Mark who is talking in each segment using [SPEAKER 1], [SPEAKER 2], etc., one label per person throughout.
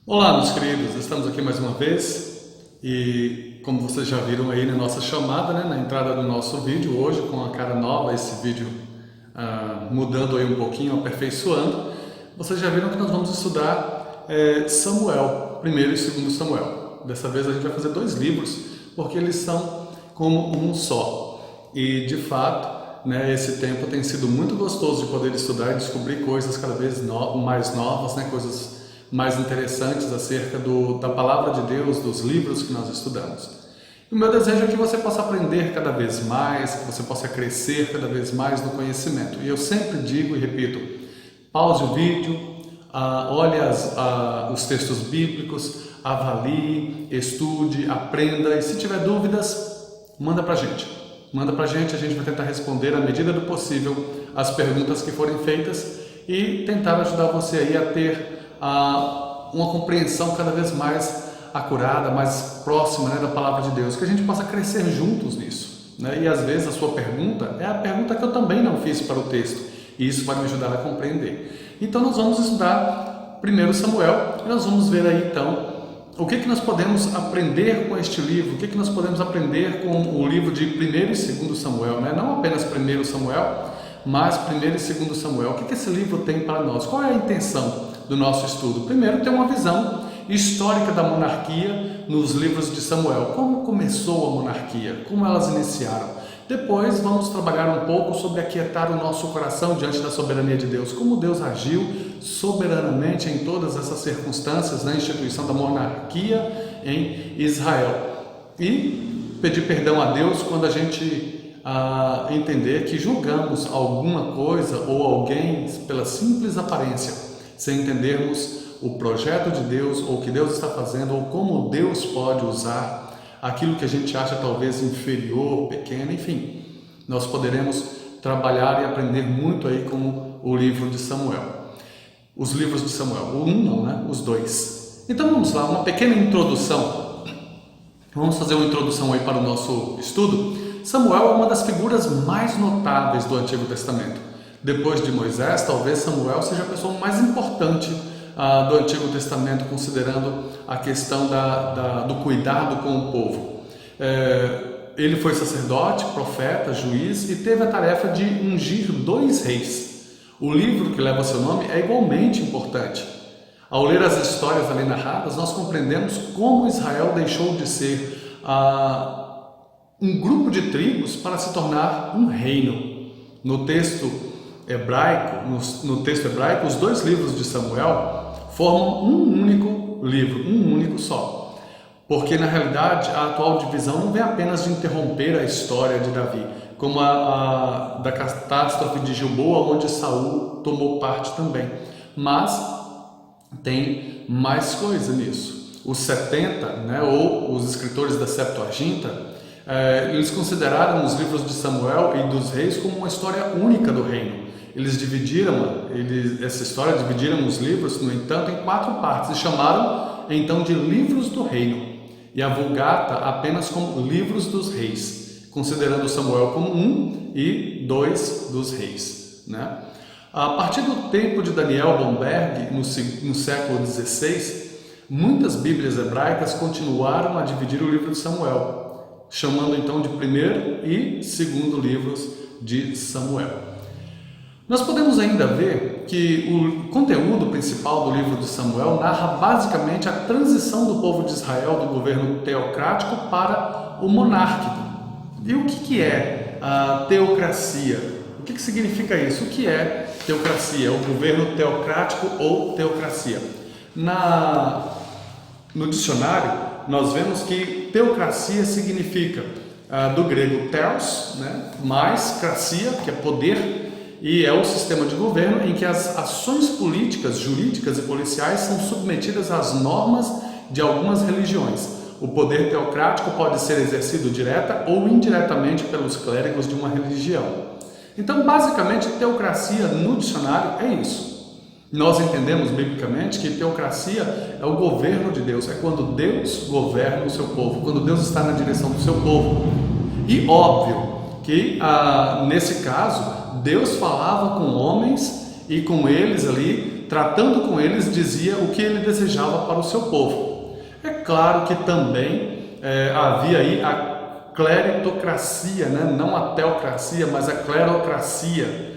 [SPEAKER 1] Olá, meus queridos, estamos aqui mais uma vez e como vocês já viram aí na nossa chamada, né, na entrada do nosso vídeo, hoje com a cara nova, esse vídeo mudando aí um pouquinho, aperfeiçoando, vocês já viram que nós vamos estudar Samuel, 1º e 2º Samuel. Dessa vez a gente vai fazer 2 livros, porque eles são como um só. E de fato, né, esse tempo tem sido muito gostoso de poder estudar e descobrir coisas cada vez mais novas, né, coisas mais interessantes acerca da palavra de Deus, dos livros que nós estudamos. E o meu desejo é que você possa aprender cada vez mais, que você possa crescer cada vez mais no conhecimento. E eu sempre digo e repito, pause o vídeo, olhe os textos bíblicos, avalie, estude, aprenda e se tiver dúvidas, manda pra gente. Manda pra gente, a gente vai tentar responder à medida do possível as perguntas que forem feitas e tentar ajudar você aí a ter uma compreensão cada vez mais acurada, mais próxima, né, da palavra de Deus, que a gente possa crescer juntos nisso, né? E às vezes a sua pergunta é a pergunta que eu também não fiz para o texto, e isso vai me ajudar a compreender. Então nós vamos estudar 1º Samuel, e nós vamos ver aí então o que nós podemos aprender com este livro, o que nós podemos aprender com o livro de 1º e 2º Samuel, né? Não apenas 1º Samuel, mas 1º e 2º Samuel. O que esse livro tem para nós? Qual é a intenção do nosso estudo? Primeiro, ter uma visão histórica da monarquia nos livros de Samuel. Como começou a monarquia? Como elas iniciaram? Depois, vamos trabalhar um pouco sobre aquietar o nosso coração diante da soberania de Deus. Como Deus agiu soberanamente em todas essas circunstâncias na instituição da monarquia em Israel. E pedir perdão a Deus quando a gente entender que julgamos alguma coisa ou alguém pela simples aparência, sem entendermos o projeto de Deus, ou o que Deus está fazendo, ou como Deus pode usar aquilo que a gente acha talvez inferior, pequeno, enfim. Nós poderemos trabalhar e aprender muito aí com o livro de Samuel. Os livros de Samuel, o 1 não, né? Os 2. Então vamos lá, uma pequena introdução. Vamos fazer uma introdução aí para o nosso estudo. Samuel é uma das figuras mais notáveis do Antigo Testamento. Depois de Moisés, talvez Samuel seja a pessoa mais importante do Antigo Testamento, considerando a questão do cuidado com o povo. Ele foi sacerdote, profeta, juiz e teve a tarefa de ungir 2 reis. O livro que leva seu nome é igualmente importante. Ao ler as histórias ali narradas, nós compreendemos como Israel deixou de ser um grupo de tribos para se tornar um reino. No texto hebraico, os 2 livros de Samuel formam um único livro, um único só. Porque na realidade a atual divisão não vem apenas de interromper a história de Davi, como da catástrofe de Gilboa, onde Saul tomou parte também. Mas tem mais coisa nisso. Os 70, né, ou os escritores da Septuaginta, eles consideraram os livros de Samuel e dos reis como uma história única do reino. Eles dividiram os livros, no entanto, em 4 partes e chamaram então de livros do reino, e a Vulgata apenas como livros dos reis, considerando Samuel como 1 e 2 dos reis, né? A partir do tempo de Daniel Bomberg, no século XVI, muitas bíblias hebraicas continuaram a dividir o livro de Samuel, chamando então de 1º e 2º livros de Samuel. Nós podemos ainda ver que o conteúdo principal do livro de Samuel narra basicamente a transição do povo de Israel do governo teocrático para o monárquico. E o que é a teocracia? O que significa isso? O que é teocracia? O governo teocrático ou teocracia? No dicionário, nós vemos que teocracia significa, do grego theos, né, mais cracia, que é poder, e é o sistema de governo em que as ações políticas, jurídicas e policiais são submetidas às normas de algumas religiões. O poder teocrático pode ser exercido direta ou indiretamente pelos clérigos de uma religião. Então, basicamente, teocracia no dicionário é isso. Nós entendemos biblicamente que teocracia é o governo de Deus, é quando Deus governa o seu povo, quando Deus está na direção do seu povo. E óbvio que nesse caso, Deus falava com homens e com eles ali, tratando com eles, dizia o que ele desejava para o seu povo. É claro que também havia aí a cleritocracia, né? Não a teocracia, mas a clerocracia,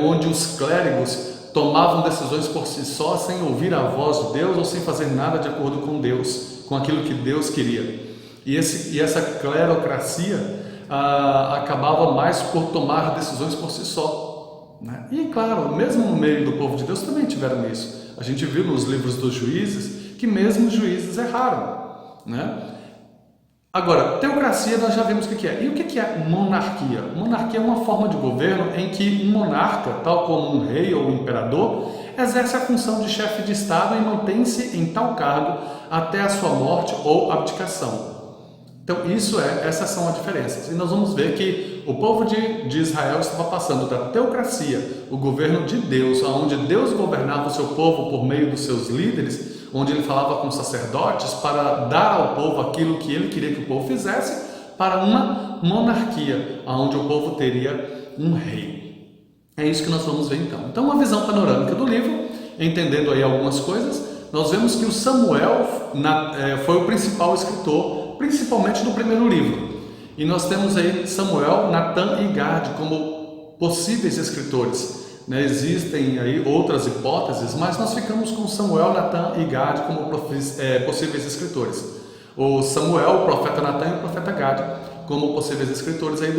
[SPEAKER 1] onde os clérigos tomavam decisões por si só, sem ouvir a voz de Deus ou sem fazer nada de acordo com Deus, com aquilo que Deus queria. E essa clerocracia acabava mais por tomar decisões por si só, né? E claro, mesmo no meio do povo de Deus também tiveram isso. A gente viu nos livros dos juízes que mesmo os juízes erraram, né? Agora, teocracia nós já vimos o que é. E o que é monarquia? Monarquia é uma forma de governo em que um monarca, tal como um rei ou um imperador, exerce a função de chefe de Estado e mantém-se em tal cargo até a sua morte ou abdicação. Então, essas são as diferenças. E nós vamos ver que o povo de Israel estava passando da teocracia, o governo de Deus, onde Deus governava o seu povo por meio dos seus líderes, onde ele falava com os sacerdotes para dar ao povo aquilo que ele queria que o povo fizesse, para uma monarquia, onde o povo teria um rei. É isso que nós vamos ver então. Então, uma visão panorâmica do livro, entendendo aí algumas coisas, nós vemos que o Samuel foi o principal escritor, principalmente no primeiro livro. E nós temos aí Samuel, Natan e Gad como possíveis escritores. Existem aí outras hipóteses, mas nós ficamos com Samuel, Natan e Gad como possíveis escritores. O Samuel, o profeta Natan e o profeta Gad como possíveis escritores aí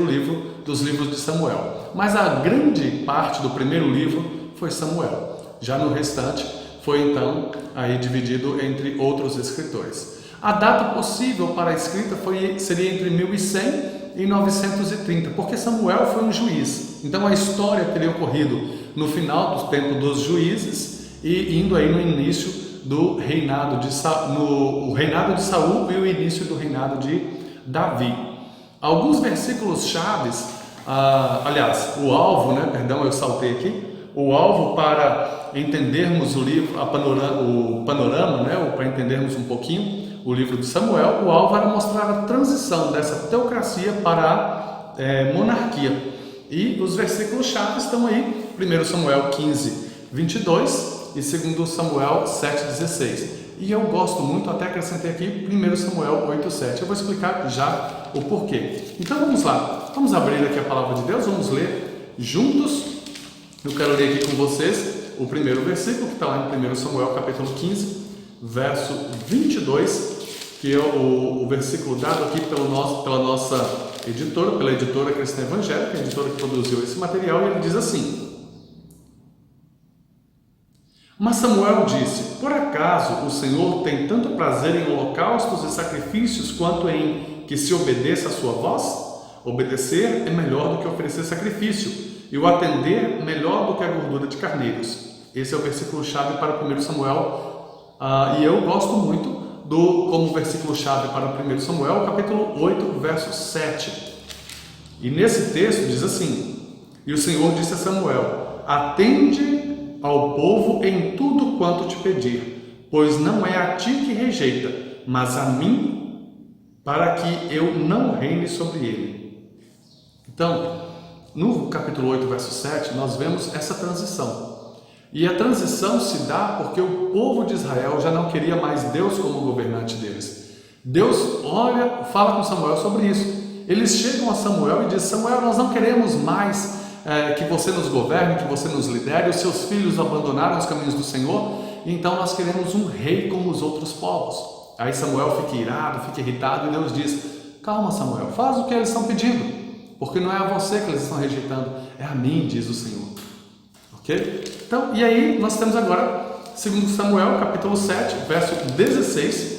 [SPEAKER 1] dos livros de Samuel. Mas a grande parte do primeiro livro foi Samuel. Já no restante foi então aí dividido entre outros escritores. A data possível para a escrita seria entre 1100 e 930, porque Samuel foi um juiz. Então a história teria ocorrido no final do tempo dos juízes e indo aí no início do reinado no reinado de Saul e o início do reinado de Davi. Alguns versículos chaves, o alvo, eu saltei aqui, o alvo para entendermos o livro, o panorama, ou para entendermos um pouquinho o livro de Samuel, o alvo era mostrar a transição dessa teocracia para a monarquia. E os versículos-chave estão aí, 1 Samuel 15, 22 e 2 Samuel 7, 16. E eu gosto muito, até acrescentei aqui, 1 Samuel 8, 7. Eu vou explicar já o porquê. Então vamos lá, vamos abrir aqui a palavra de Deus, vamos ler juntos. Eu quero ler aqui com vocês o primeiro versículo, que está lá em 1 Samuel capítulo 15, verso 22, que é o versículo dado aqui pela nossa editora, pela editora Cristã Evangélica, a editora que produziu esse material, e ele diz assim: Mas Samuel disse: Por acaso o Senhor tem tanto prazer em holocaustos e sacrifícios quanto em que se obedeça a sua voz? Obedecer é melhor do que oferecer sacrifício, e o atender melhor do que a gordura de carneiros. Esse é o versículo-chave para 1 Samuel, e eu gosto muito como versículo-chave para 1 Samuel, capítulo 8, verso 7. E nesse texto diz assim: E o Senhor disse a Samuel: Atende ao povo em tudo quanto te pedir, pois não é a ti que rejeita, mas a mim, para que eu não reine sobre ele. Então, no capítulo 8, verso 7, nós vemos essa transição. E a transição se dá porque o povo de Israel já não queria mais Deus como governante deles. Deus fala com Samuel sobre isso. Eles chegam a Samuel e dizem: Samuel, nós não queremos mais que você nos governe, que você nos lidere. Os seus filhos abandonaram os caminhos do Senhor, então nós queremos um rei como os outros povos. Aí Samuel fica irado, fica irritado, e Deus diz: Calma, Samuel, faz o que eles estão pedindo, porque não é a você que eles estão rejeitando, é a mim, diz o Senhor. Ok? Então, e aí nós temos agora 2 Samuel, capítulo 7, verso 16,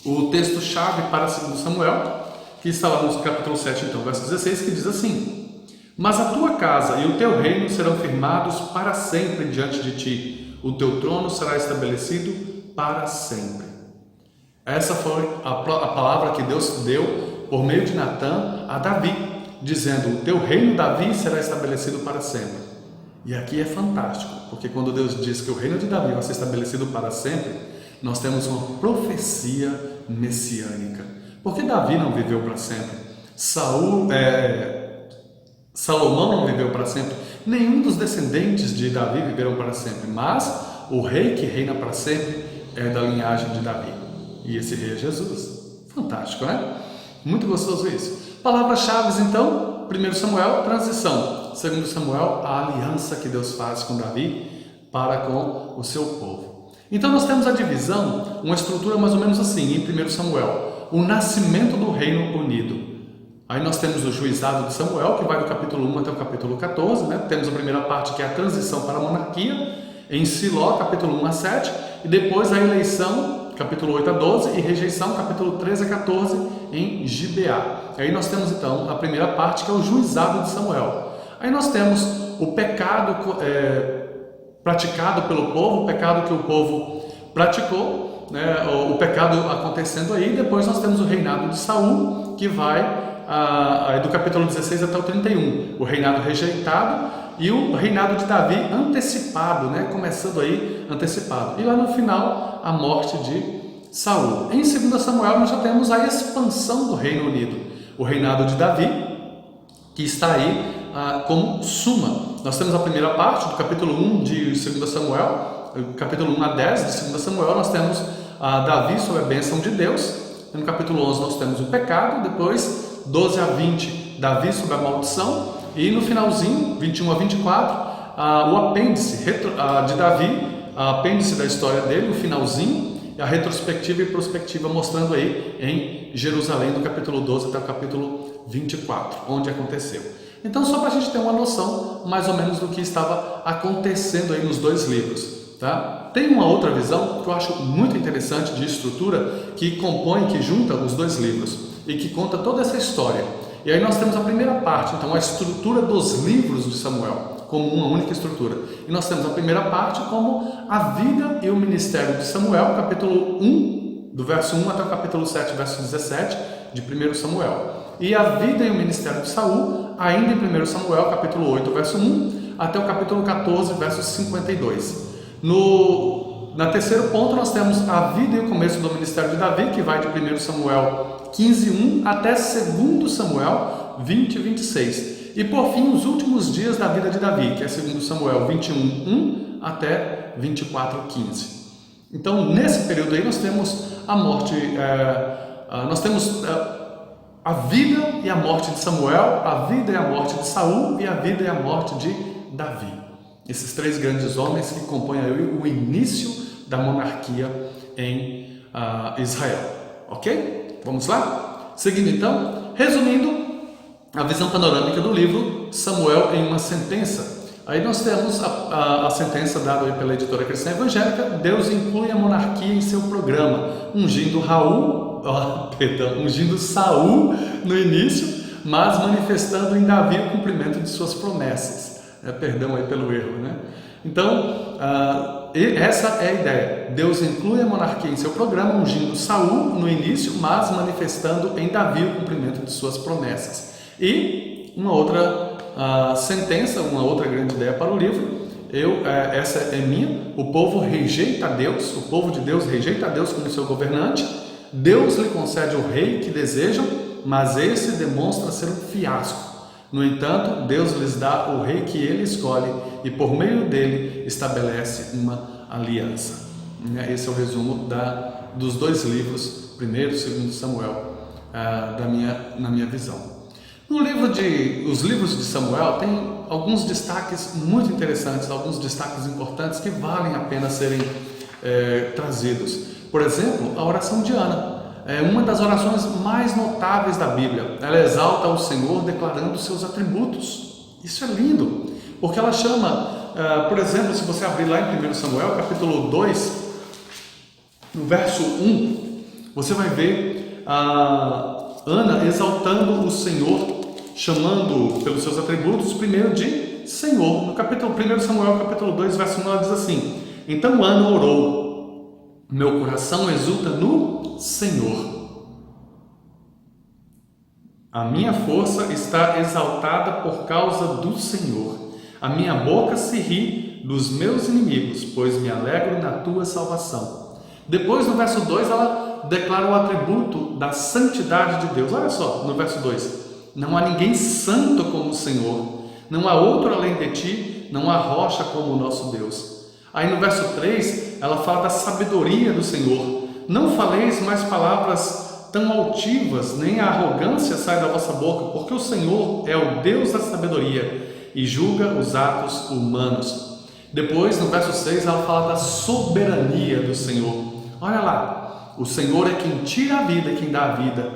[SPEAKER 1] o texto-chave para 2 Samuel, que está lá no capítulo 7, então, verso 16, que diz assim: Mas a tua casa e o teu reino serão firmados para sempre diante de ti, o teu trono será estabelecido para sempre. Essa foi a palavra que Deus deu por meio de Natan a Davi. dizendo: o teu reino, Davi, será estabelecido para sempre. E aqui é fantástico, porque quando Deus diz que o reino de Davi vai ser estabelecido para sempre, nós temos uma profecia messiânica. Porque Davi não viveu para sempre, Salomão não viveu para sempre, nenhum dos descendentes de Davi viveram para sempre, mas o rei que reina para sempre é da linhagem de Davi, e esse rei é Jesus. Fantástico, né? Muito gostoso isso. Palavras-chave então: 1 Samuel, transição; 2 Samuel, a aliança que Deus faz com Davi para com o seu povo. Então nós temos a divisão, uma estrutura mais ou menos assim, em 1 Samuel: o nascimento do reino unido. Aí nós temos o juizado de Samuel, que vai do capítulo 1 até o capítulo 14, né? Temos a primeira parte, que é a transição para a monarquia, em Siló, capítulo 1 a 7, e depois a eleição, capítulo 8 a 12, e rejeição, capítulo 13 a 14, em Gibeá. Aí nós temos então a primeira parte, que é o juizado de Samuel. Aí nós temos o pecado praticado pelo povo, o pecado que o povo praticou, né? O pecado acontecendo aí. Depois nós temos o reinado de Saul, que vai do capítulo 16 até o 31, o reinado rejeitado, e o reinado de Davi antecipado, né? Começando aí antecipado, e lá no final a morte de Saul. Em 2 Samuel nós já temos a expansão do Reino Unido, o reinado de Davi, que está aí como suma. Nós temos a primeira parte do capítulo 1 de 2 Samuel, capítulo 1 a 10 de 2 Samuel, nós temos Davi sob a bênção de Deus. No capítulo 11 nós temos o pecado, depois 12 a 20, Davi sob a maldição, e no finalzinho, 21 a 24, o apêndice de Davi, a apêndice da história dele, o finalzinho, a retrospectiva e prospectiva, mostrando aí em Jerusalém, do capítulo 12 até o capítulo 24, onde aconteceu. Então, só para a gente ter uma noção mais ou menos do que estava acontecendo aí nos dois livros, tá? Tem uma outra visão que eu acho muito interessante de estrutura, que compõe, que junta os dois livros e que conta toda essa história. E aí nós temos a primeira parte, então a estrutura dos livros de Samuel, como uma única estrutura. E nós temos a primeira parte como a vida e o ministério de Samuel, capítulo 1, do verso 1 até o capítulo 7, verso 17, de 1 Samuel. E a vida e o ministério de Saul, ainda em 1 Samuel, capítulo 8, verso 1, até o capítulo 14, verso 52. Na terceiro ponto, nós temos a vida e o começo do ministério de Davi, que vai de 1 Samuel 15:1 até 2 Samuel 20:26. E por fim, os últimos dias da vida de Davi, que é 2 Samuel 21:1 até 24:15. Então, nesse período aí, nós temos a morte, nós temos a vida e a morte de Samuel, a vida e a morte de Saul e a vida e a morte de Davi. Esses três grandes homens que compõem aí o início da monarquia em Israel. Ok? Vamos lá? Seguindo então, resumindo a visão panorâmica do livro Samuel em uma sentença. Aí nós temos a sentença dada aí pela editora cristã evangélica: Deus inclui a monarquia em seu programa, ungindo Saul no início, mas manifestando em Davi o cumprimento de suas promessas. Perdão aí pelo erro, né? Então, essa é a ideia. Deus inclui a monarquia em seu programa, ungindo Saul no início, mas manifestando em Davi o cumprimento de suas promessas. E uma outra sentença, uma outra grande ideia para o livro, essa é minha: o povo rejeita a Deus, o povo de Deus rejeita a Deus como seu governante. Deus lhe concede o rei que desejam, mas esse demonstra ser um fiasco. No entanto, Deus lhes dá o rei que ele escolhe e por meio dele estabelece uma aliança. Esse é o resumo dos dois livros, 1 e 2 Samuel, na minha visão. Os livros de Samuel têm alguns destaques muito interessantes, alguns destaques importantes que valem a pena serem trazidos. Por exemplo, a oração de Ana. É uma das orações mais notáveis da Bíblia. Ela exalta o Senhor declarando seus atributos. Isso é lindo, porque ela chama, por exemplo, se você abrir lá em 1 Samuel, capítulo 2, no verso 1, você vai ver Ana exaltando o Senhor, chamando pelos seus atributos, primeiro de Senhor. No capítulo 1 Samuel, capítulo 2, verso 1, ela diz assim: então Ana orou, meu coração exulta no Senhor. A minha força está exaltada por causa do Senhor. A minha boca se ri dos meus inimigos, pois me alegro na tua salvação. Depois, no verso 2, ela declara o atributo da santidade de Deus. Olha só, no verso 2. Não há ninguém santo como o Senhor. Não há outro além de ti. Não há rocha como o nosso Deus. Aí no verso 3, ela fala da sabedoria do Senhor. Não faleis mais palavras tão altivas, nem a arrogância sai da vossa boca, porque o Senhor é o Deus da sabedoria e julga os atos humanos. Depois, no verso 6, ela fala da soberania do Senhor. Olha lá, o Senhor é quem tira a vida e quem dá a vida,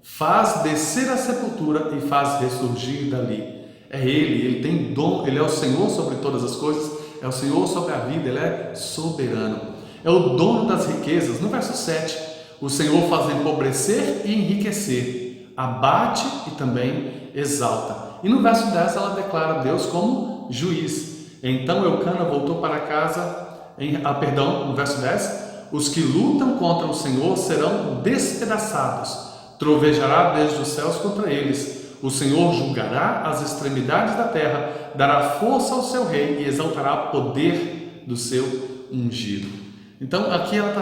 [SPEAKER 1] faz descer a sepultura e faz ressurgir dali. É Ele tem dom, Ele é o Senhor sobre todas as coisas, é o Senhor sobre a vida, Ele é soberano. É o dono das riquezas. No verso 7, o Senhor faz empobrecer e enriquecer, abate e também exalta. E no verso 10 ela declara Deus como juiz. Então Eucana voltou para casa, no verso 10, os que lutam contra o Senhor serão despedaçados, trovejará desde os céus contra eles. O Senhor julgará as extremidades da terra, dará força ao seu rei e exaltará o poder do seu ungido. Então aqui ela está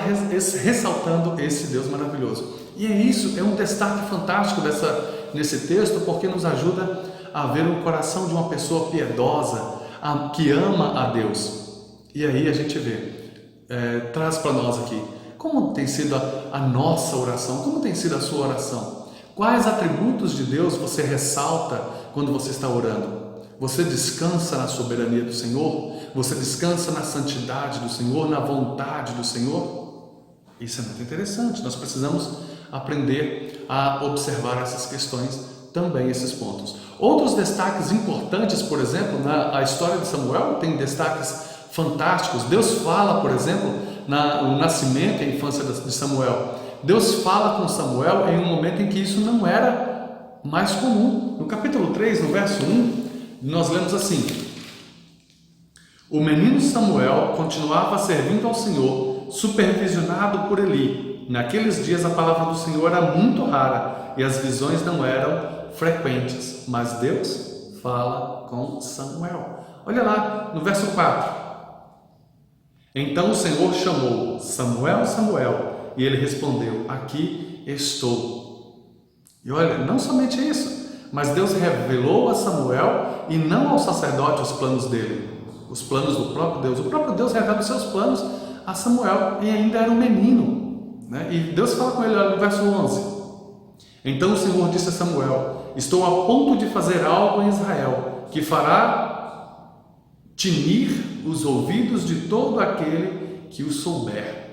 [SPEAKER 1] ressaltando esse Deus maravilhoso. E é isso, é um destaque fantástico nesse texto, porque nos ajuda a ver o coração de uma pessoa piedosa, que ama a Deus. E aí a gente vê, traz para nós aqui, como tem sido a nossa oração, como tem sido a sua oração. Quais atributos de Deus você ressalta quando você está orando? Você descansa na soberania do Senhor? Você descansa na santidade do Senhor, na vontade do Senhor? Isso é muito interessante. Nós precisamos aprender a observar essas questões, também esses pontos. Outros destaques importantes, por exemplo, na história de Samuel, tem destaques fantásticos. Deus fala, por exemplo, no nascimento e infância de Samuel. Deus fala com Samuel em um momento em que isso não era mais comum. No capítulo 3, no verso 1, nós lemos assim: o menino Samuel continuava servindo ao Senhor, supervisionado por Eli. Naqueles dias a palavra do Senhor era muito rara e as visões não eram frequentes, mas Deus fala com Samuel. Olha lá no verso 4. Então o Senhor chamou: Samuel, Samuel. E ele respondeu: aqui estou. E olha, não somente isso, mas Deus revelou a Samuel e não ao sacerdote os planos dele, os planos do próprio Deus. O próprio Deus revela os seus planos a Samuel e ainda era um menino, né? E Deus fala com ele, olha, no verso 11. Então o Senhor disse a Samuel: estou a ponto de fazer algo em Israel que fará tinir os ouvidos de todo aquele que o souber.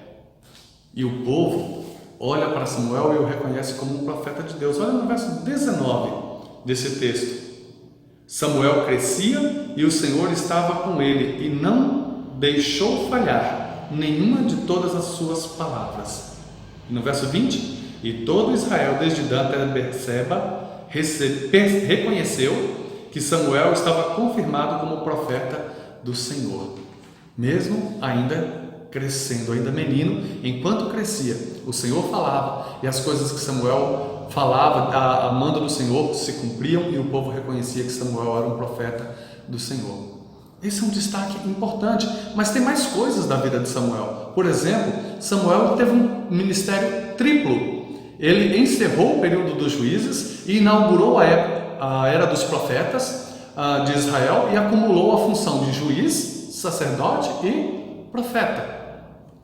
[SPEAKER 1] E o povo olha para Samuel e o reconhece como um profeta de Deus. Olha no verso 19 desse texto. Samuel crescia e o Senhor estava com ele e não deixou falhar nenhuma de todas as suas palavras. E no verso 20, e todo Israel, desde Dan até Berseba, reconheceu que Samuel estava confirmado como profeta do Senhor, mesmo ainda crescendo, ainda menino. Enquanto crescia, o Senhor falava e as coisas que Samuel falava, a manda do Senhor, se cumpriam e o povo reconhecia que Samuel era um profeta do Senhor. Esse é um destaque importante, mas tem mais coisas da vida de Samuel. Por exemplo, Samuel teve um ministério triplo. Ele encerrou o período dos juízes e inaugurou a era dos profetas de Israel e acumulou a função de juiz, sacerdote e profeta.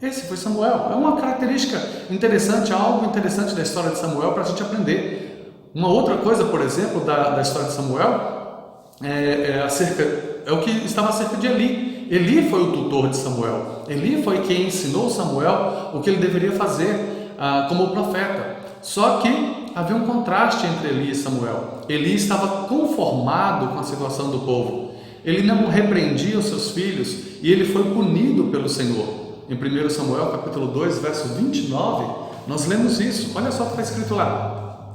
[SPEAKER 1] Esse foi Samuel. É uma característica interessante, algo interessante da história de Samuel para a gente aprender. Uma outra coisa, por exemplo, da história de Samuel é o que estava acerca de Eli. Eli foi o tutor de Samuel. Eli foi quem ensinou Samuel o que ele deveria fazer como profeta. Só que havia um contraste entre Eli e Samuel. Eli estava conformado com a situação do povo. Ele não repreendia os seus filhos e ele foi punido pelo Senhor. Em 1 Samuel capítulo 2, verso 29, nós lemos isso. Olha só o que está escrito lá.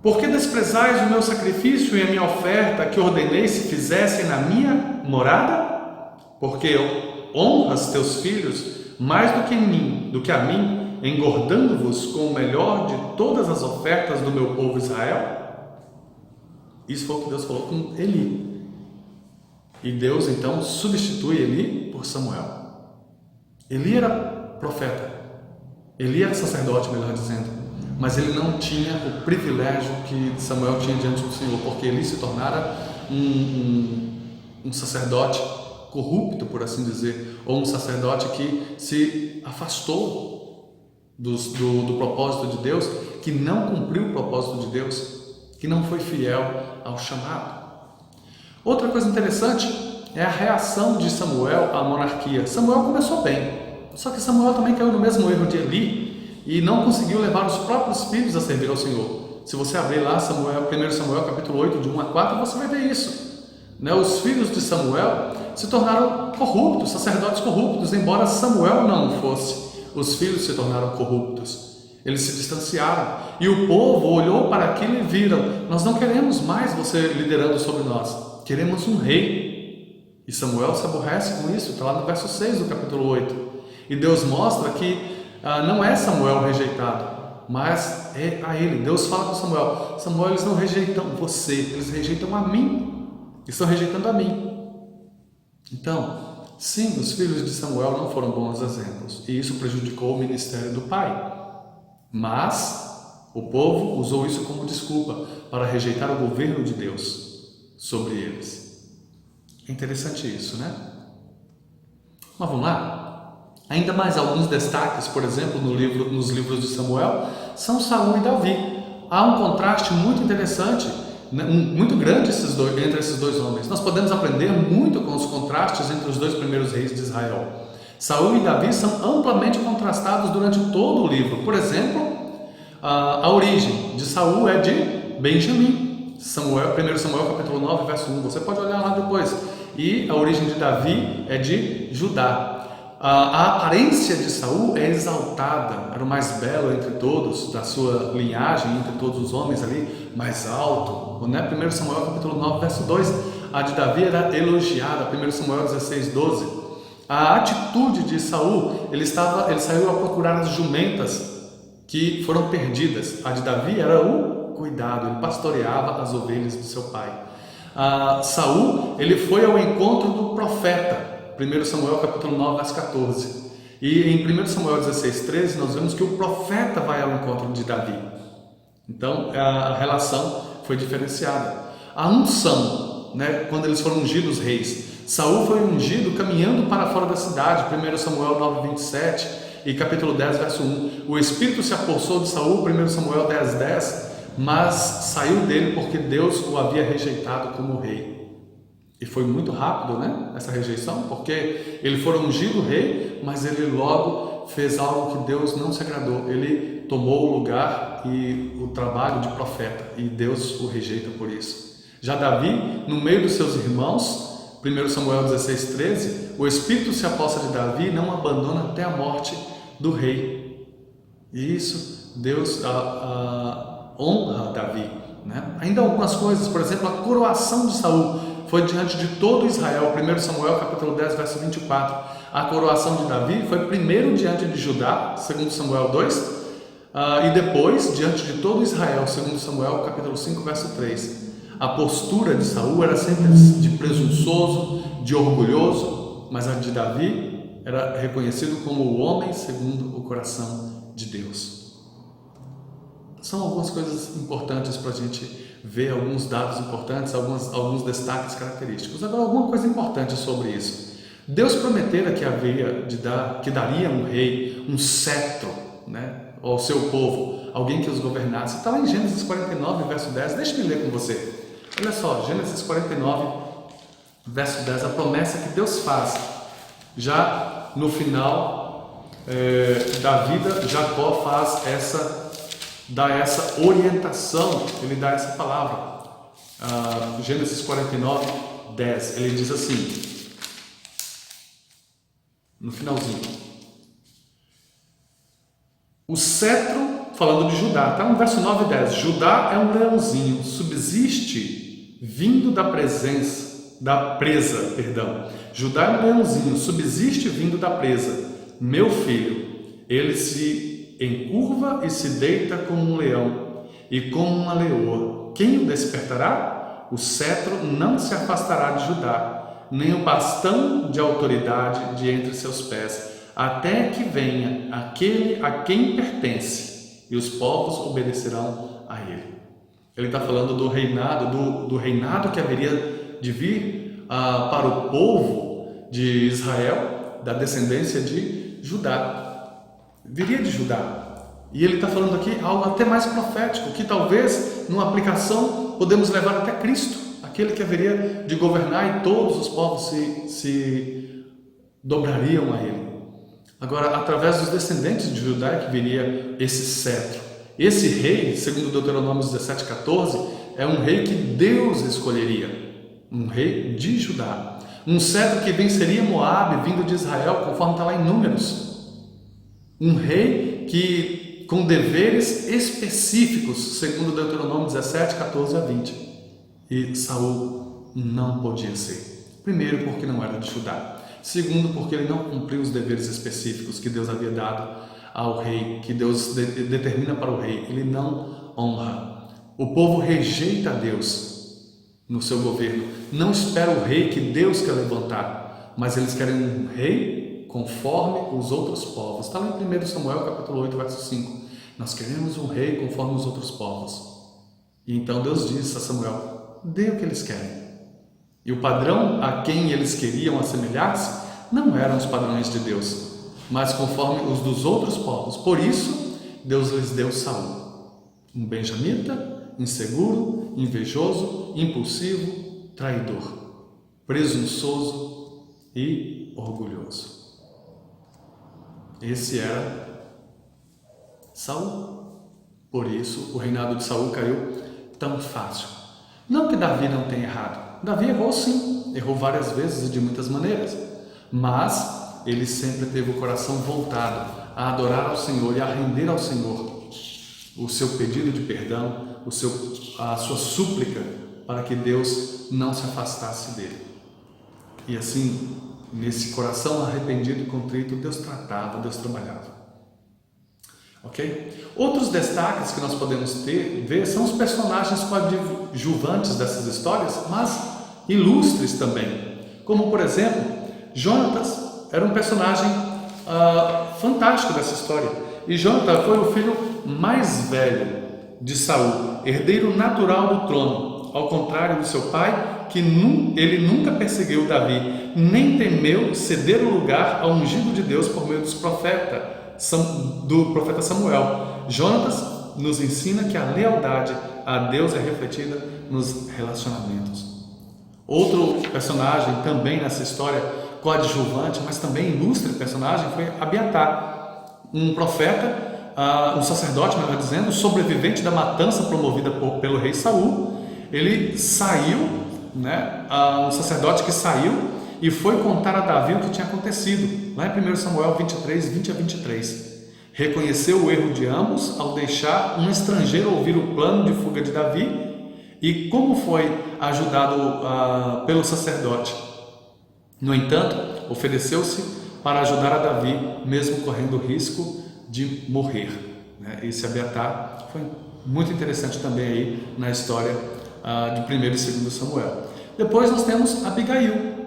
[SPEAKER 1] Por que desprezais o meu sacrifício e a minha oferta que ordenei se fizessem na minha morada? Porque honras teus filhos mais do que a mim engordando-vos com o melhor de todas as ofertas do meu povo Israel? Isso foi o que Deus falou com Eli. E Deus então substitui Eli por Samuel. Eli era profeta, Eli era sacerdote, melhor dizendo, mas ele não tinha o privilégio que Samuel tinha diante do Senhor, porque Eli se tornara um sacerdote corrupto, por assim dizer, ou um sacerdote que se afastou do propósito de Deus, que não cumpriu o propósito de Deus, que não foi fiel ao chamado. Outra coisa interessante é a reação de Samuel à monarquia. Samuel começou bem, só que Samuel também caiu no mesmo erro de Eli e não conseguiu levar os próprios filhos a servir ao Senhor. Se você abrir lá 1 Samuel capítulo 8, de 1 a 4, você vai ver isso. Os filhos de Samuel se tornaram corruptos, sacerdotes corruptos, embora Samuel não fosse. Os filhos se tornaram corruptos. Eles se distanciaram e o povo olhou para aquilo e viram: nós não queremos mais você liderando sobre nós, queremos um rei. E Samuel se aborrece com isso, está lá no verso 6 do capítulo 8. E Deus mostra que não é Samuel rejeitado, mas é a ele. Deus fala com Samuel: Samuel, eles não rejeitam você, eles rejeitam a mim, estão rejeitando a mim. Então, sim, os filhos de Samuel não foram bons exemplos, e isso prejudicou o ministério do pai. Mas o povo usou isso como desculpa para rejeitar o governo de Deus sobre eles. É interessante isso, né? Mas vamos lá? Ainda mais alguns destaques, por exemplo, nos livros de Samuel, são Saul e Davi. Há um contraste muito interessante, muito grande entre esses dois homens. Nós podemos aprender muito com os contrastes entre os dois primeiros reis de Israel. Saul e Davi são amplamente contrastados durante todo o livro. Por exemplo, a origem de Saul é de Benjamim. 1 Samuel capítulo 9, verso 1. Você pode olhar lá depois. E a origem de Davi é de Judá. A aparência de Saul é exaltada, era o mais belo entre todos, da sua linhagem, entre todos os homens ali, mais alto. 1 Samuel capítulo 9, verso 2. A de Davi era elogiada, 1 Samuel 16, 12. A atitude de Saul, ele saiu a procurar as jumentas que foram perdidas. A de Davi era o cuidado, ele pastoreava as ovelhas do seu pai. Saul, ele foi ao encontro do profeta, 1 Samuel capítulo 9, verso 14. E em 1 Samuel 16, 13, nós vemos que o profeta vai ao encontro de Davi. Então, a relação foi diferenciada. A unção, quando eles foram ungidos reis, Saul foi ungido caminhando para fora da cidade, 1 Samuel 9, 27 e capítulo 10, verso 1. O Espírito se apossou de Saul, 1 Samuel 10, 10, mas saiu dele porque Deus o havia rejeitado como rei. E foi muito rápido, essa rejeição, porque ele foi ungido rei, mas ele logo fez algo que Deus não se agradou. Ele tomou o lugar e o trabalho de profeta, e Deus o rejeita por isso. Já Davi, no meio dos seus irmãos, 1 Samuel 16, 13, o Espírito se aposta de Davi e não abandona até a morte do rei. E isso, Deus honra Davi. Ainda algumas coisas, por exemplo, a coroação de Saul foi diante de todo Israel, 1 Samuel capítulo 10, verso 24. A coroação de Davi foi primeiro diante de Judá, 2 Samuel 2, e depois diante de todo Israel, 2 Samuel capítulo 5, verso 3. A postura de Saul era sempre de presunçoso, de orgulhoso, mas a de Davi era reconhecido como o homem segundo o coração de Deus. São algumas coisas importantes para a gente ver, alguns dados importantes, alguns destaques característicos. Agora, alguma coisa importante sobre isso. Deus prometera que daria um rei, um cetro, ao seu povo, alguém que os governasse. Está lá em Gênesis 49, verso 10. Deixa eu ler com você. Olha só, Gênesis 49, verso 10, a promessa que Deus faz. Já no final da vida, Jacó dá essa orientação, ele dá essa palavra. Gênesis 49, 10, ele diz assim, no finalzinho: o cetro, falando de Judá, está no verso 9 e 10, Judá é um leãozinho, subsiste vindo da presa. Judá é um leãozinho, subsiste vindo da presa. Meu filho, ele se encurva e se deita como um leão e como uma leoa. Quem o despertará? O cetro não se afastará de Judá, nem o bastão de autoridade de entre seus pés, até que venha aquele a quem pertence, e os povos obedecerão a ele. Ele está falando do reinado que haveria de vir para o povo de Israel, da descendência de Judá. Viria de Judá. E ele está falando aqui algo até mais profético, que talvez, numa aplicação, podemos levar até Cristo, aquele que haveria de governar e todos os povos se dobrariam a ele. Agora, através dos descendentes de Judá é que viria esse cetro. Esse rei, segundo Deuteronômio 17,14, é um rei que Deus escolheria, um rei de Judá. Um cetro que venceria Moabe, vindo de Israel, conforme está lá em Números. Um rei que, com deveres específicos, segundo Deuteronômio 17,14 a 20. E Saul não podia ser. Primeiro, porque não era de Judá. Segundo, porque ele não cumpriu os deveres específicos que Deus havia dado ao rei, que Deus determina para o rei. Ele não honra. O povo rejeita a Deus no seu governo. Não espera o rei que Deus quer levantar, mas eles querem um rei conforme os outros povos. Está lá em 1 Samuel capítulo 8, verso 5. Nós queremos um rei conforme os outros povos. E então Deus disse a Samuel: dê o que eles querem. E o padrão a quem eles queriam assemelhar-se não eram os padrões de Deus, mas conforme os dos outros povos. Por isso, Deus lhes deu Saul, um benjamita, inseguro, invejoso, impulsivo, traidor, presunçoso e orgulhoso. Esse era Saul. Por isso, o reinado de Saul caiu tão fácil. Não que Davi não tenha errado. Davi errou sim, errou várias vezes e de muitas maneiras, mas ele sempre teve o coração voltado a adorar ao Senhor e a render ao Senhor o seu pedido de perdão, a sua súplica para que Deus não se afastasse dele. E assim, nesse coração arrependido e contrito, Deus tratava, Deus trabalhava. Ok? Outros destaques que nós podemos ver são os personagens coadjuvantes dessas histórias, mas ilustres também. Como, por exemplo, Jonatas era um personagem fantástico dessa história. E Jonatas foi o filho mais velho de Saul, herdeiro natural do trono, ao contrário do seu pai, que ele nunca perseguiu Davi, nem temeu ceder o lugar ao ungido de Deus por meio do profeta Samuel. Jonatas nos ensina que a lealdade a Deus é refletida nos relacionamentos. Outro personagem também nessa história coadjuvante, mas também ilustre personagem, foi Abiatar, um profeta, um sacerdote, melhor dizendo, sobrevivente da matança promovida pelo rei Saul. Ele saiu, um sacerdote que saiu e foi contar a Davi o que tinha acontecido, lá em 1 Samuel 23, 20 a 23. Reconheceu o erro de ambos ao deixar um estrangeiro ouvir o plano de fuga de Davi e como foi ajudado pelo sacerdote. No entanto, ofereceu-se para ajudar a Davi, mesmo correndo o risco de morrer. Esse Abiatar foi muito interessante também aí na história de 1 e 2 Samuel. Depois nós temos Abigail,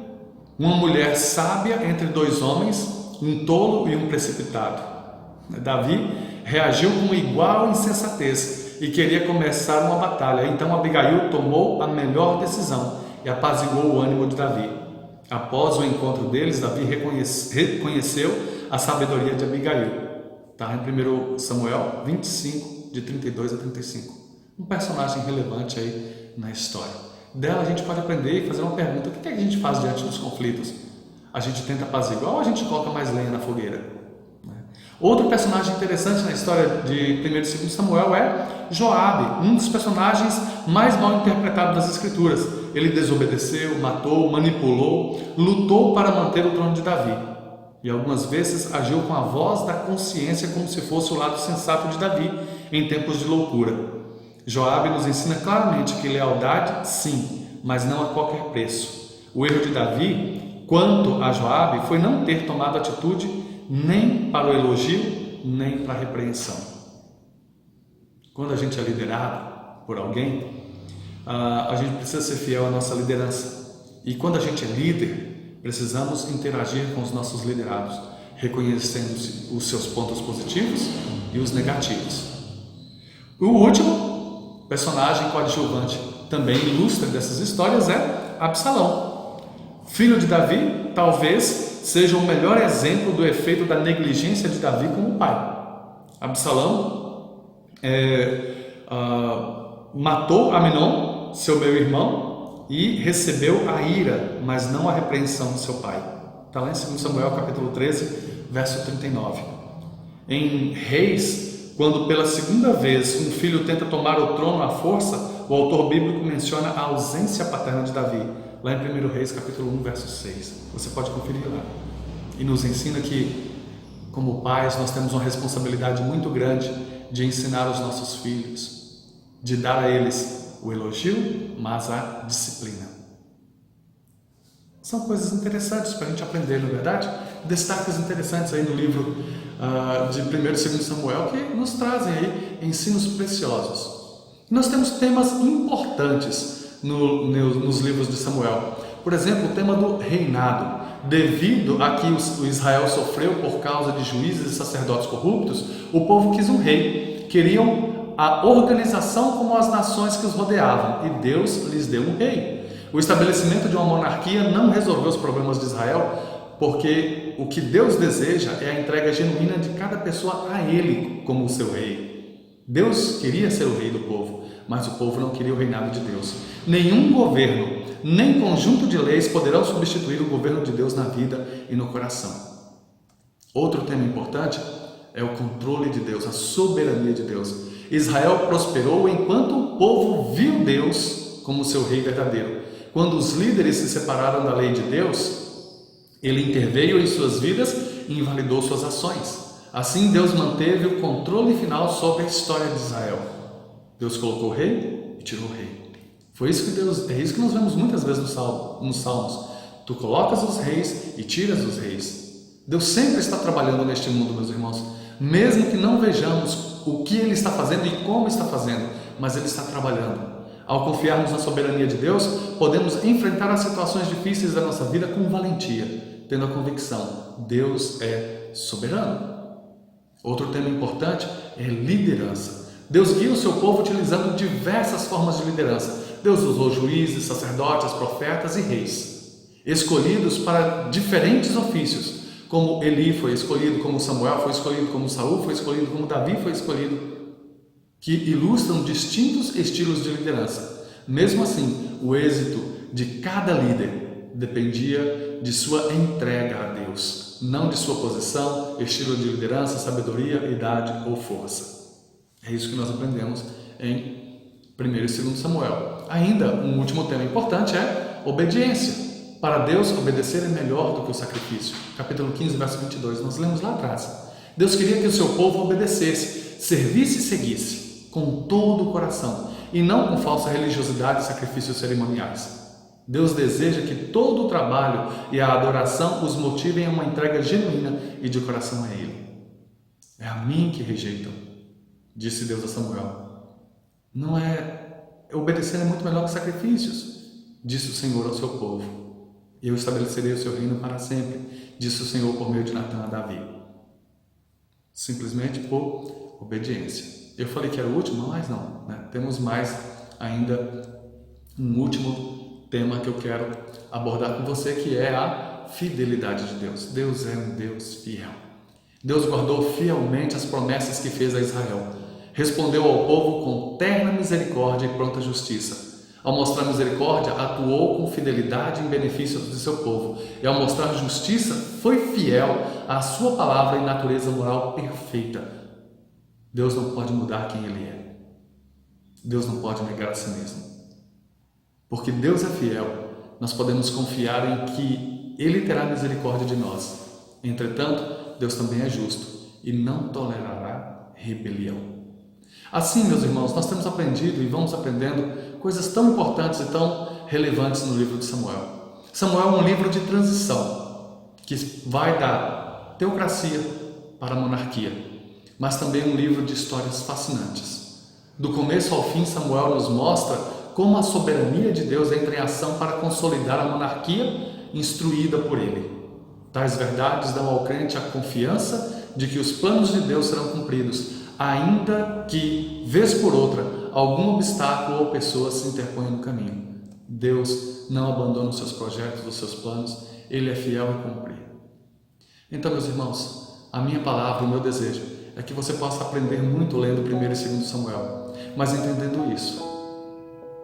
[SPEAKER 1] uma mulher sábia entre dois homens, um tolo e um precipitado. Davi reagiu com igual insensatez e queria começar uma batalha. Então Abigail tomou a melhor decisão e apaziguou o ânimo de Davi. Após o encontro deles, Davi reconheceu a sabedoria de Abigail. Está em 1 Samuel 25, de 32 a 35. Um personagem relevante aí na história. Dela a gente pode aprender e fazer uma pergunta: o que a gente faz diante dos conflitos? A gente tenta apaziguar ou a gente coloca mais lenha na fogueira? Outro personagem interessante na história de 1 e 2 Samuel é Joabe, um dos personagens mais mal interpretados das Escrituras. Ele desobedeceu, matou, manipulou, lutou para manter o trono de Davi. E algumas vezes agiu com a voz da consciência como se fosse o lado sensato de Davi em tempos de loucura. Joabe nos ensina claramente que lealdade, sim, mas não a qualquer preço. O erro de Davi, quanto a Joabe, foi não ter tomado atitude nem para o elogio, nem para repreensão. Quando a gente é liderado por alguém, a gente precisa ser fiel à nossa liderança. E quando a gente é líder, precisamos interagir com os nossos liderados, reconhecendo os seus pontos positivos e os negativos. O último personagem coadjuvante, também ilustre dessas histórias, é Absalão. Filho de Davi, talvez seja o melhor exemplo do efeito da negligência de Davi como pai. Absalão matou Amnon, seu meu irmão, e recebeu a ira, mas não a repreensão de seu pai. Está lá em 2 Samuel capítulo 13, verso 39. Em Reis, quando pela segunda vez um filho tenta tomar o trono à força, o autor bíblico menciona a ausência paterna de Davi, lá em 1 Reis capítulo 1, verso 6. Você pode conferir lá. E nos ensina que, como pais, nós temos uma responsabilidade muito grande de ensinar os nossos filhos, de dar a eles o elogio, mas a disciplina. São coisas interessantes para a gente aprender, não é verdade? Destaques interessantes aí no livro de 1 e 2 Samuel que nos trazem aí ensinos preciosos. Nós temos temas importantes nos livros de Samuel. Por exemplo, o tema do reinado. Devido a que o Israel sofreu por causa de juízes e sacerdotes corruptos, o povo quis um rei. Queriam a organização como as nações que os rodeavam, e Deus lhes deu um rei. O estabelecimento de uma monarquia não resolveu os problemas de Israel, porque o que Deus deseja é a entrega genuína de cada pessoa a Ele como o seu rei. Deus queria ser o rei do povo, mas o povo não queria o reinado de Deus. Nenhum governo, nem conjunto de leis poderão substituir o governo de Deus na vida e no coração. Outro tema importante é o controle de Deus, a soberania de Deus. Israel prosperou enquanto o povo viu Deus como seu rei verdadeiro. Quando os líderes se separaram da lei de Deus, Ele interveio em suas vidas e invalidou suas ações. Assim, Deus manteve o controle final sobre a história de Israel. Deus colocou o rei e tirou o rei. É isso que nós vemos muitas vezes nos Salmos. Tu colocas os reis e tiras os reis. Deus sempre está trabalhando neste mundo, meus irmãos. Mesmo que não vejamos o que Ele está fazendo e como está fazendo, mas Ele está trabalhando. Ao confiarmos na soberania de Deus, podemos enfrentar as situações difíceis da nossa vida com valentia, tendo a convicção: Deus é soberano. Outro tema importante é liderança. Deus guia o seu povo utilizando diversas formas de liderança. Deus usou juízes, sacerdotes, profetas e reis, escolhidos para diferentes ofícios, como Eli foi escolhido, como Samuel foi escolhido, como Saul foi escolhido, como Davi foi escolhido, que ilustram distintos estilos de liderança. Mesmo assim, o êxito de cada líder dependia de sua entrega a Deus, não de sua posição, estilo de liderança, sabedoria, idade ou força. É isso que nós aprendemos em 1 e 2 Samuel. Ainda, um último tema importante é obediência. Para Deus, obedecer é melhor do que o sacrifício. Capítulo 15, verso 22, nós lemos lá atrás. Deus queria que o seu povo obedecesse, servisse e seguisse, com todo o coração, e não com falsa religiosidade e sacrifícios cerimoniais. Deus deseja que todo o trabalho e a adoração os motivem a uma entrega genuína e de coração a Ele. É a mim que rejeitam, disse Deus a Samuel. Obedecer é muito melhor que sacrifícios, disse o Senhor ao seu povo. Eu estabelecerei o seu reino para sempre, disse o Senhor por meio de Natã a Davi. Simplesmente por obediência. Eu falei que era o último, mas não, né? Temos mais ainda um último tema que eu quero abordar com você, que é a fidelidade de Deus. Deus é um Deus fiel. Deus guardou fielmente as promessas que fez a Israel. Respondeu ao povo com terna misericórdia e pronta justiça. Ao mostrar misericórdia, atuou com fidelidade em benefício do seu povo. E ao mostrar justiça, foi fiel à sua palavra e natureza moral perfeita. Deus não pode mudar quem Ele é. Deus não pode negar a si mesmo. Porque Deus é fiel, nós podemos confiar em que Ele terá misericórdia de nós. Entretanto, Deus também é justo e não tolerará rebelião. Assim, meus irmãos, nós temos aprendido e vamos aprendendo coisas tão importantes e tão relevantes no livro de Samuel. Samuel é um livro de transição que vai da teocracia para a monarquia. mas também um livro de histórias fascinantes. Do começo ao fim, Samuel nos mostra como a soberania de Deus entra em ação para consolidar a monarquia instruída por ele. Tais verdades dão ao crente a confiança de que os planos de Deus serão cumpridos, ainda que, vez por outra, algum obstáculo ou pessoa se interponha no caminho. Deus não abandona os seus projetos, os seus planos, Ele é fiel em cumprir. Então, meus irmãos, a minha palavra, o meu desejo é que você possa aprender muito lendo 1 e 2 Samuel, mas entendendo isso,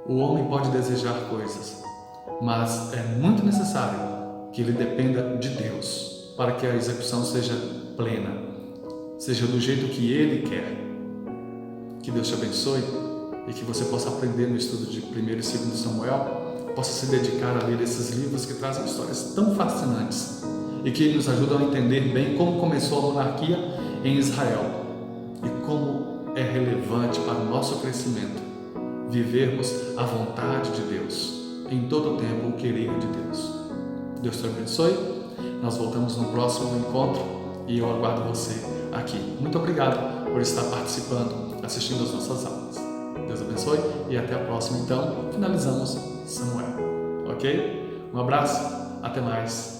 [SPEAKER 1] o homem pode desejar coisas, mas é muito necessário que ele dependa de Deus para que a execução seja plena, seja do jeito que Ele quer. Que Deus te abençoe e que você possa aprender no estudo de 1 e 2 Samuel, possa se dedicar a ler esses livros que trazem histórias tão fascinantes e que nos ajudam a entender bem como começou a monarquia em Israel e como é relevante para o nosso crescimento vivermos a vontade de Deus, em todo o tempo o querer de Deus. Deus te abençoe, nós voltamos no próximo encontro e eu aguardo você aqui. Muito obrigado por estar participando, assistindo às nossas aulas. Deus abençoe e até a próxima. Então, finalizamos Samuel, ok? Um abraço, até mais.